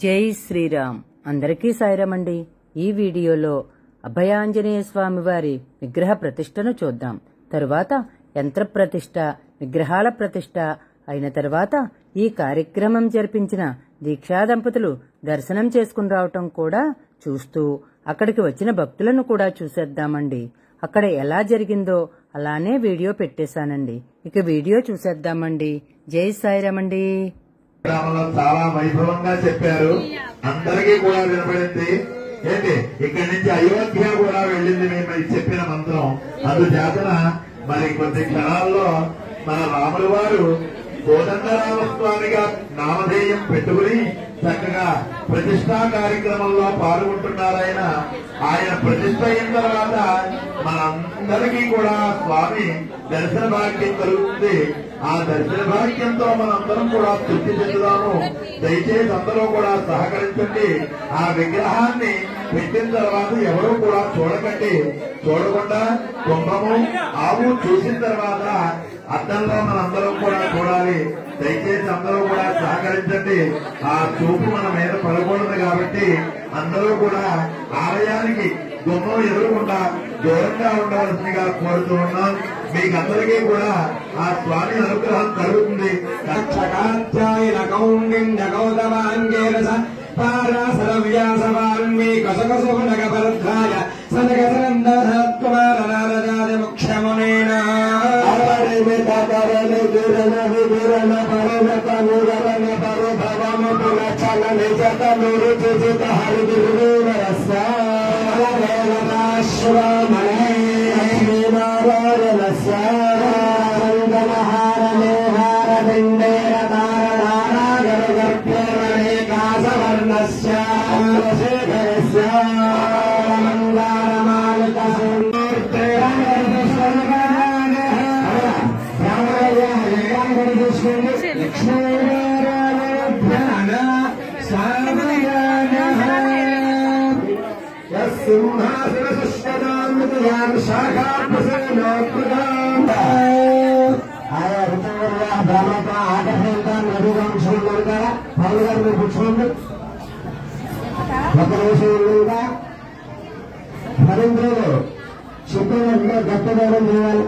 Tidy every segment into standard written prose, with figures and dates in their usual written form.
జై శ్రీరామ్. అందరికీ సాయిరామ్ అండి. ఈ వీడియోలో అభయాంజనేయ స్వామి వారి విగ్రహ ప్రతిష్టను చూద్దాం. తరువాత యంత్ర ప్రతిష్ట, విగ్రహాల ప్రతిష్ట అయిన తరువాత ఈ కార్యక్రమం జరిపించిన దీక్షా దంపతులు దర్శనం చేసుకుని రావటం కూడా చూస్తూ అక్కడికి వచ్చిన భక్తులను కూడా చూసేద్దామండి. అక్కడ ఎలా జరిగిందో అలానే వీడియో పెట్టేశానండి. ఇక వీడియో చూసేద్దామండి. జై సాయిరామ్ అండి. చాలా వైభవంగా చెప్పారు, అందరికీ కూడా వినపడింది. ఏంటి ఇక్కడి నుంచి అయోధ్య కూడా వెళ్ళింది మేము చెప్పిన మంత్రం. అందుచేతన మరి కొద్ది క్షణాల్లో మన రాముల వారు కోదండరామస్వామిగా నామధేయం పెట్టుకుని చక్కగా ప్రతిష్టా కార్యక్రమంలో పాల్గొంటున్నారాయన. ఆయన ప్రతిష్ట అయిన తర్వాత మనందరికీ కూడా స్వామి దర్శన భాగ్యం కలుగుతుంది. ఆ దర్శన భాగ్యంతో మనందరం కూడా తృప్తి చెందుదాము. దయచేసి అందరూ కూడా సహకరించండి. ఆ విగ్రహాన్ని పెట్టిన తర్వాత ఎవరూ కూడా చూడకండి. చూడకుండా కుంభము ఆవు చూసిన తర్వాత అద్దంలో మనందరం కూడా చూడాలి. దయచేసి అందరూ కూడా సహకరించండి. ఆ చూపు మన మీద పడకూడదు కాబట్టి అందరూ కూడా ఆలయానికి గుమ్మం ఎదురుకుండా దూరంగా ఉండవలసిందిగా కోరుతూ ఉన్నాం. మీకందరికీ కూడా ఆ స్వామి అనుగ్రహం కలుగుతుంది. భరింద్రులు చెప్పినట్టుగా గట్టదనం చేయాలి.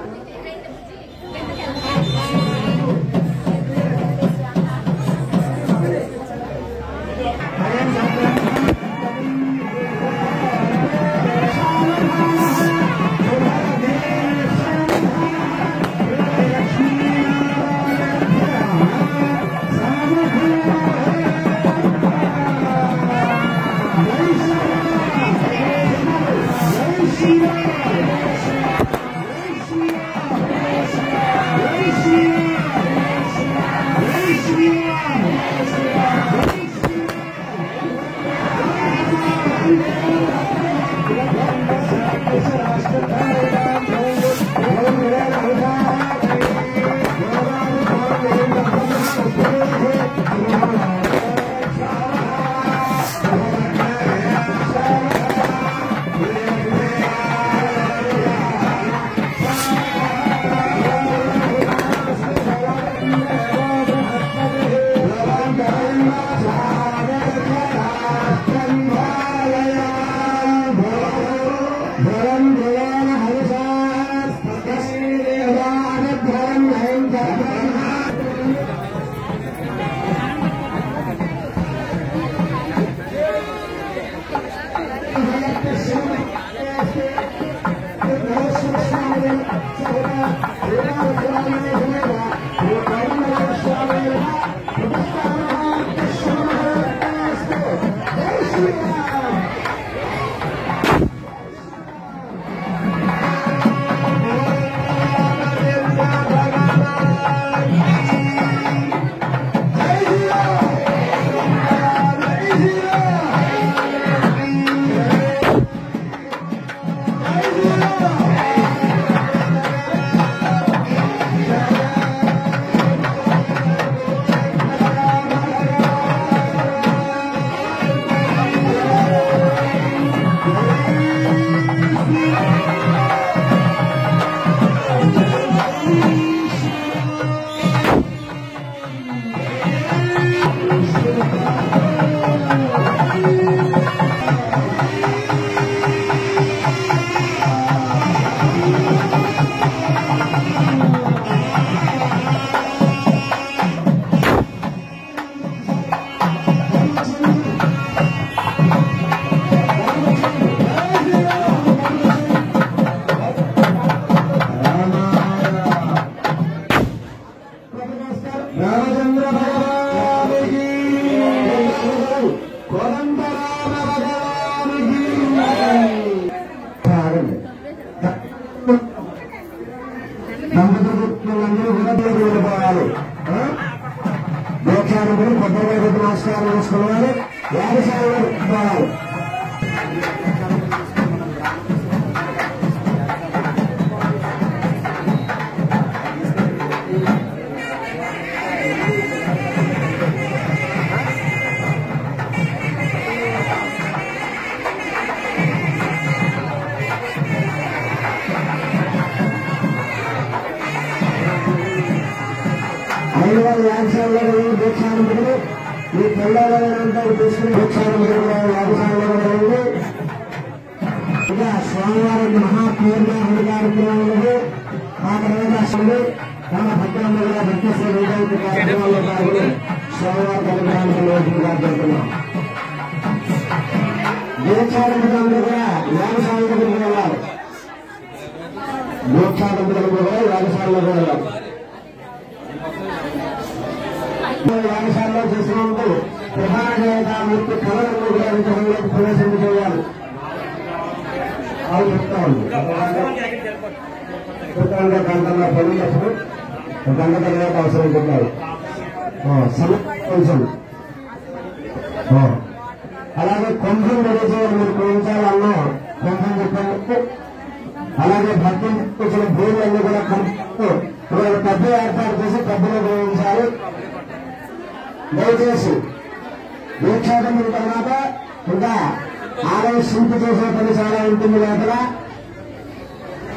రామచంద్ర భగవానికి కోదండ రామ భగవానికి దంపతులందరూ కూడా వెళ్ళిపోవాలి. మోక్షానికి కొబ్బరి కొద్ది నమస్కారం చేసుకోవాలి. యాగశాలలో పోవాలి. ఐదవ యాగశాలలో దీక్షానంతుడు ఈ పిల్లలంతా తీసుకుని దీక్షానంతుడు యాగశాలలో ఉంది. ఇక స్వామివారి మహాపూర్ణాహుడి కార్యక్రమాలకు ఆ తర్వాత అసలు తమ భక్తులందరూ భక్తి సేవ కార్యక్రమాల్లో పాల్గొని స్వామివారి కార్యక్రమాలకు జరుగుతున్నాం. దీక్షానంతులందరూ కూడా యాగశాలకు వెళ్ళాలి. దీక్షానంతులు కూడా యాగశాలలో వెళ్ళాలి. యాగశాలలో చేసినందుకు ప్రధాన దేవతామూర్తి కళలను కూడా విగ్రహంలోకి ప్రవేశించి చేయాలి. వాళ్ళు చెప్తా ఉంది గంటల పనులప్పుడు గంట తర్వాత అవసరం చెప్పారు. కొంచెం అలాగే కొంచెం రెడీ చేయాలి. మీరు కోయించాలన్నా కొంచెం చెప్పినట్టు అలాగే భక్తి వచ్చిన భూములన్నీ కూడా పెద్ద ఏర్పాటు చేసి పెద్దలు ఉపయోగించాలి. దయచేసి దీక్షాటం తర్వాత ఇంకా ఆలయ శిల్పి చేసే పని చాలా ఉంటుంది. లోపల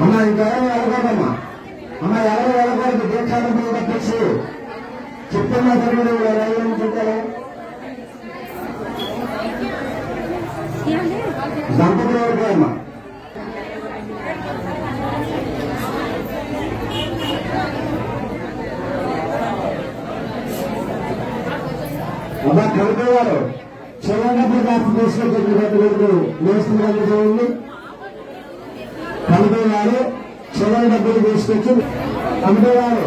అమ్మ ఇంకెవరు వెళ్ళకూడదమ్మా. అమ్మ ఎవరు వెళ్ళకూడదు. దీక్షాటం తప్పించి చెప్తున్న తల్లి వెళ్ళాలనుకుంటారు. దంపతులు ఎవరికమ్మా అలా కలిపేవారు చివరి కాస్త తీసుకొచ్చి వేస్తున్నారు చేయండి. కలిపేవారు చివరి డబ్బులు తీసుకొచ్చి కలిపేవారు